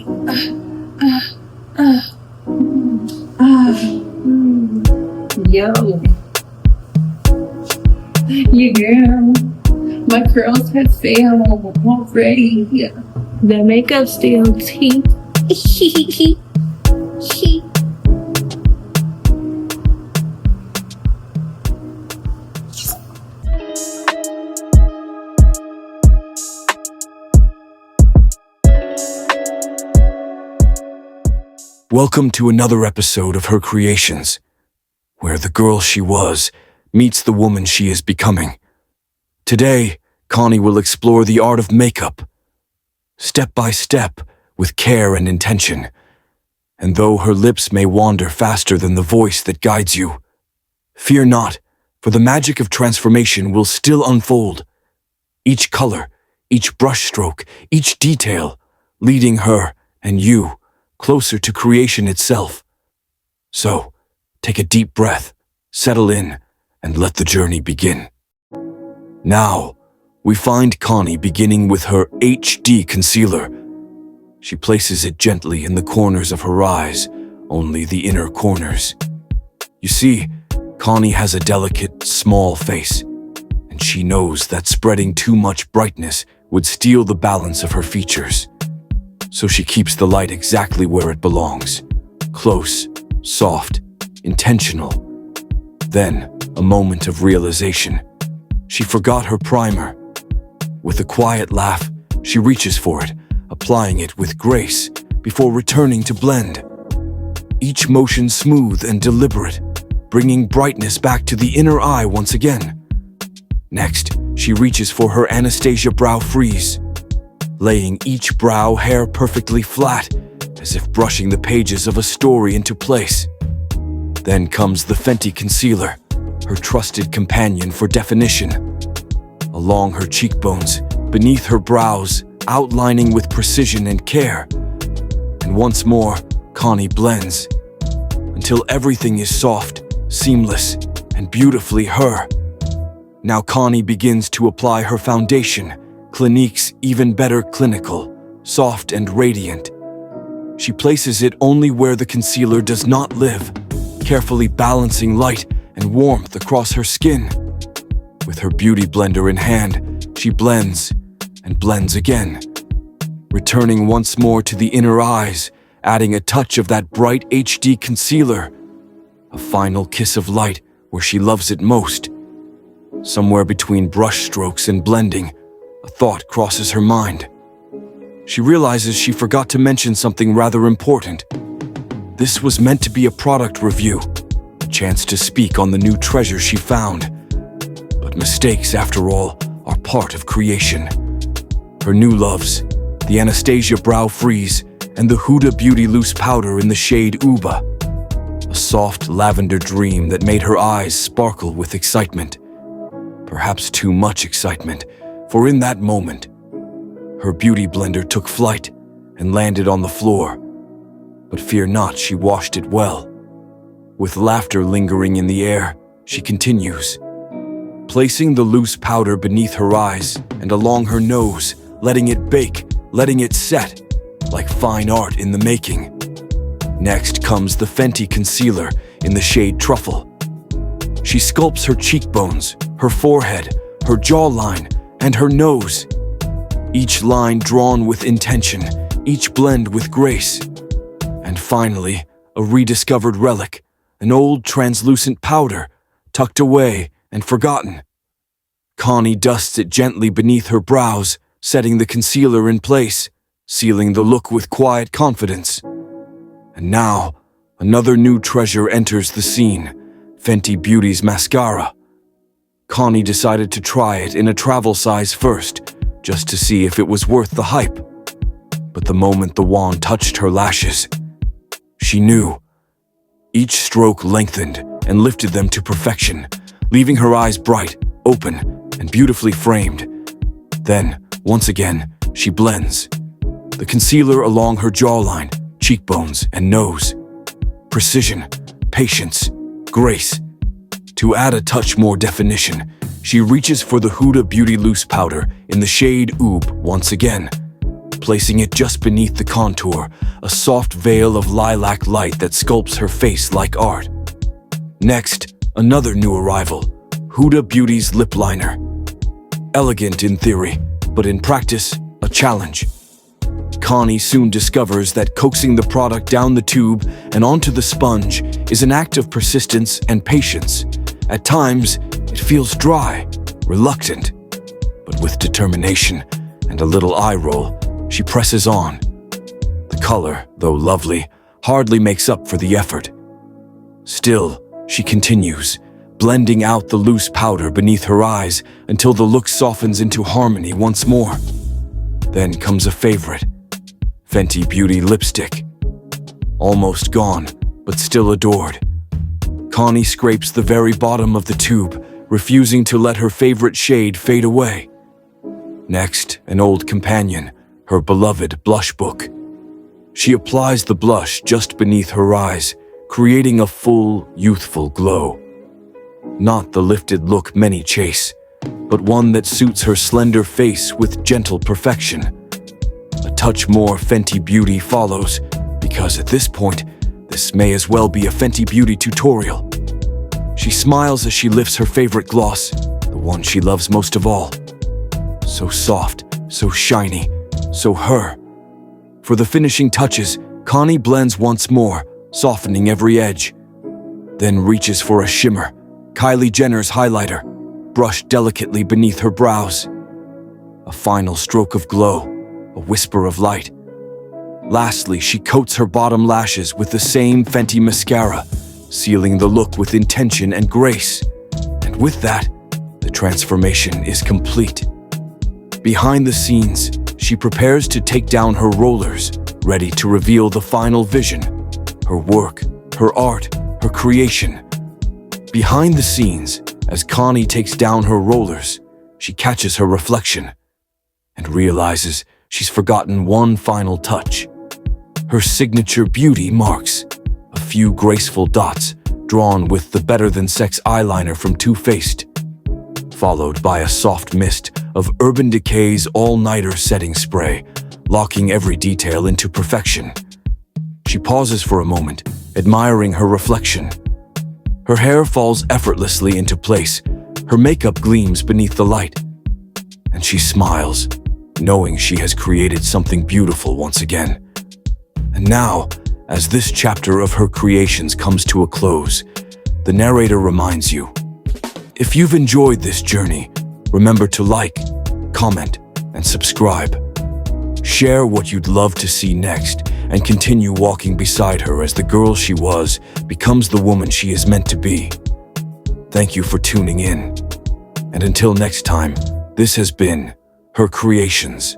body. Yo. Yeah, girl. My curls have failed already. The makeup still tea. Welcome to another episode of Her Kreations, where the girl she was meets the woman she is becoming. Today, Konnie will explore the art of makeup, step by step, with care and intention. And though her lips may wander faster than the voice that guides you, fear not, for the magic of transformation will still unfold. Each color, each brushstroke, each detail, leading her and you closer to creation itself. So, take a deep breath, settle in, and let the journey begin. Now, we find Konnie beginning with her HD concealer. She places it gently in the corners of her eyes, only the inner corners. You see, Konnie has a delicate, small face, and she knows that spreading too much brightness would steal the balance of her features. So she keeps the light exactly where it belongs, close, soft, intentional. Then, a moment of realization. She forgot her primer. With a quiet laugh, she reaches for it, applying it with grace before returning to blend. Each motion smooth and deliberate, bringing brightness back to the inner eye once again. Next, she reaches for her Anastasia brow freeze, laying each brow hair perfectly flat, as if brushing the pages of a story into place. Then comes the Fenty concealer, her trusted companion for definition. Along her cheekbones, beneath her brows, outlining with precision and care. And once more, Konnie blends, until everything is soft, seamless, and beautifully her. Now Konnie begins to apply her foundation, Clinique's Even Better Clinical, soft and radiant. She places it only where the concealer does not live, carefully balancing light and warmth across her skin. With her beauty blender in hand, she blends and blends again, returning once more to the inner eyes, adding a touch of that bright HD concealer. A final kiss of light where she loves it most. Somewhere between brush strokes and blending, a thought crosses her mind. She realizes she forgot to mention something rather important. This was meant to be a product review, a chance to speak on the new treasure she found. But mistakes, after all, are part of creation. Her new loves, the Anastasia Brow Freeze and the Huda Beauty Loose Powder in the shade Uba. A soft lavender dream that made her eyes sparkle with excitement. Perhaps too much excitement, for in that moment, her beauty blender took flight and landed on the floor. But fear not, she washed it well. With laughter lingering in the air, she continues, placing the loose powder beneath her eyes and along her nose, letting it bake, letting it set, like fine art in the making. Next comes the Fenty concealer in the shade Truffle. She sculpts her cheekbones, her forehead, her jawline, and her nose. Each line drawn with intention, each blend with grace. And finally, a rediscovered relic, an old translucent powder, tucked away and forgotten. Konnie dusts it gently beneath her brows, setting the concealer in place, sealing the look with quiet confidence. And now, another new treasure enters the scene, Fenty Beauty's mascara. Konnie decided to try it in a travel size first, just to see if it was worth the hype. But the moment the wand touched her lashes, she knew. Each stroke lengthened and lifted them to perfection, leaving her eyes bright, open, and beautifully framed. Then, once again, she blends. The concealer along her jawline, cheekbones, and nose. Precision, patience, grace. To add a touch more definition, she reaches for the Huda Beauty Loose Powder in the shade Oob once again, placing it just beneath the contour, a soft veil of lilac light that sculpts her face like art. Next, another new arrival, Huda Beauty's lip liner. Elegant in theory, but in practice, a challenge. Konnie soon discovers that coaxing the product down the tube and onto the sponge is an act of persistence and patience. At times, it feels dry, reluctant, but with determination and a little eye roll, she presses on. The color, though lovely, hardly makes up for the effort. Still, she continues, blending out the loose powder beneath her eyes until the look softens into harmony once more. Then comes a favorite, Fenty Beauty lipstick. Almost gone, but still adored. Konnie scrapes the very bottom of the tube, refusing to let her favorite shade fade away. Next, an old companion, her beloved blush book. She applies the blush just beneath her eyes, creating a full, youthful glow. Not the lifted look many chase, but one that suits her slender face with gentle perfection. A touch more Fenty Beauty follows, because at this point, this may as well be a Fenty Beauty tutorial. She smiles as she lifts her favorite gloss, the one she loves most of all. So soft, so shiny, so her. For the finishing touches, Konnie blends once more, softening every edge. Then reaches for a shimmer, Kylie Jenner's highlighter, brushed delicately beneath her brows. A final stroke of glow, a whisper of light. Lastly, she coats her bottom lashes with the same Fenty mascara, sealing the look with intention and grace. And with that, the transformation is complete. Behind the scenes, she prepares to take down her rollers, ready to reveal the final vision. Her work, her art, her creation. Behind the scenes, as Konnie takes down her rollers, she catches her reflection and realizes she's forgotten one final touch. Her signature beauty marks, a few graceful dots drawn with the Better Than Sex eyeliner from Too Faced, followed by a soft mist of Urban Decay's all-nighter setting spray, locking every detail into perfection. She pauses for a moment, admiring her reflection. Her hair falls effortlessly into place, her makeup gleams beneath the light, and she smiles, knowing she has created something beautiful once again. And now, as this chapter of Her Kreations comes to a close, the narrator reminds you, if you've enjoyed this journey, remember to like, comment, and subscribe. Share what you'd love to see next, and continue walking beside her as the girl she was becomes the woman she is meant to be. Thank you for tuning in. And until next time, this has been Her Kreations.